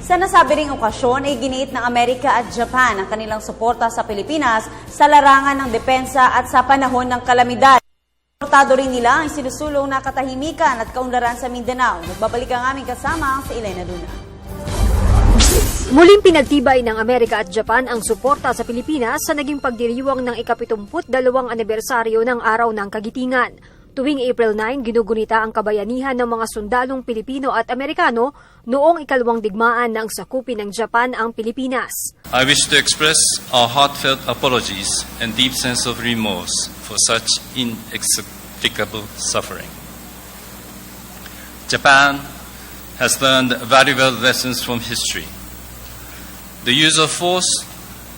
Sa nasabi ring okasyon ay giniit ng Amerika at Japan ang kanilang suporta sa Pilipinas sa larangan ng depensa at sa panahon ng kalamidad. Suportado rin nila ang sinusulong na katahimikan at kaunlaran sa Mindanao. Nagbabalik ang aming kasama si Elena Duna. Muling pinagtibay ng Amerika at Japan ang suporta sa Pilipinas sa naging pagdiriwang ng ika-72 anibersaryo ng Araw ng Kagitingan. Tuwing April 9, ginugunita ang kabayanihan ng mga sundalong Pilipino at Amerikano noong ikalawang digmaan ng sakupin ng Japan ang Pilipinas. I wish to express our heartfelt apologies and deep sense of remorse for such inexplicable suffering. Japan has learned valuable lessons from history. The use of force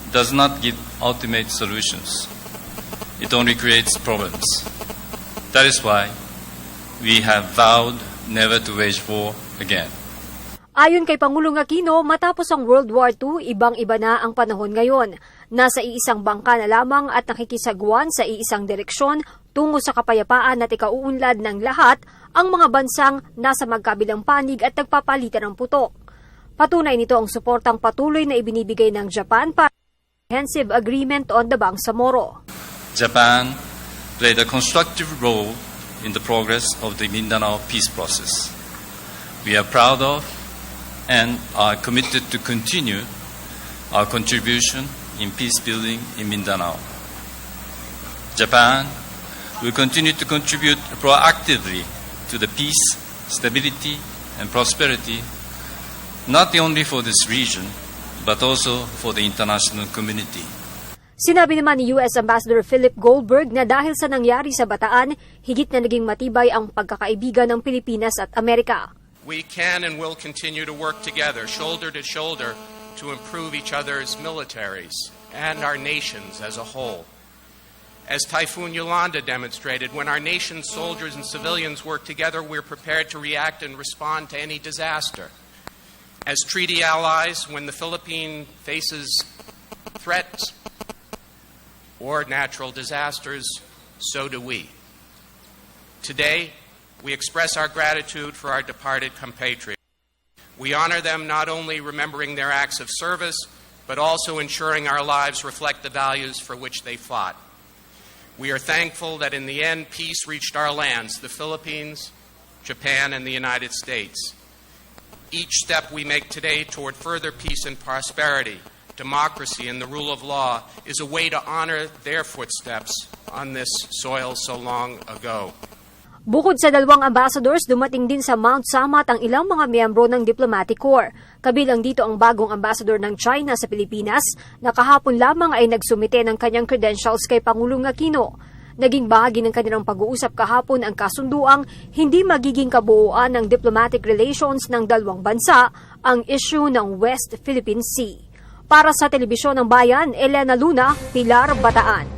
does not give ultimate solutions. It only creates problems. That is why we have vowed never to wage war again. Ayon kay Pangulong Aquino, matapos ang World War II, ibang-iba na ang panahon ngayon. Nasa iisang bangka na lamang at nakikisagwan sa iisang direksyon tungo sa kapayapaan at ikauunlad ng lahat ang mga bansang nasa magkabilang panig at nagpapalitan ng putok. Patunay nito ang suportang patuloy na ibinibigay ng Japan para sa Comprehensive Agreement on the Bangsamoro. Japan played a constructive role in the progress of the Mindanao peace process. We are proud of and are committed to continue our contribution in peace building in Mindanao. Japan will continue to contribute proactively to the peace, stability, and prosperity not only for this region but also for the international community. Sinabi naman ni U.S. Ambassador Philip Goldberg na dahil sa nangyari sa Bataan, higit na naging matibay ang pagkakaibigan ng Pilipinas at Amerika. We can and will continue to work together, shoulder to shoulder, to improve each other's militaries and our nations as a whole. As Typhoon Yolanda demonstrated, when our nation's soldiers and civilians work together, we're prepared to react and respond to any disaster. As treaty allies, when the Philippines faces threats or natural disasters, so do we. Today, we express our gratitude for our departed compatriots. We honor them not only remembering their acts of service, but also ensuring our lives reflect the values for which they fought. We are thankful that in the end, peace reached our lands, the Philippines, Japan, and the United States. Each step we make today toward further peace and prosperity, democracy and the rule of law is a way to honor their footsteps on this soil so long ago. Bukod sa dalawang ambassadors, dumating din sa Mount Samat ang ilang mga miyembro ng Diplomatic Corps. Kabilang dito ang bagong ambassador ng China sa Pilipinas na kahapon lamang ay nagsumite ng kanyang credentials kay Pangulong Aquino. Naging bahagi ng kanilang pag-uusap kahapon ang kasunduang hindi magiging kabuuan ng diplomatic relations ng dalawang bansa ang issue ng West Philippine Sea. Para sa Telebisyon ng Bayan, Elena Luna, Pilar, Bataan.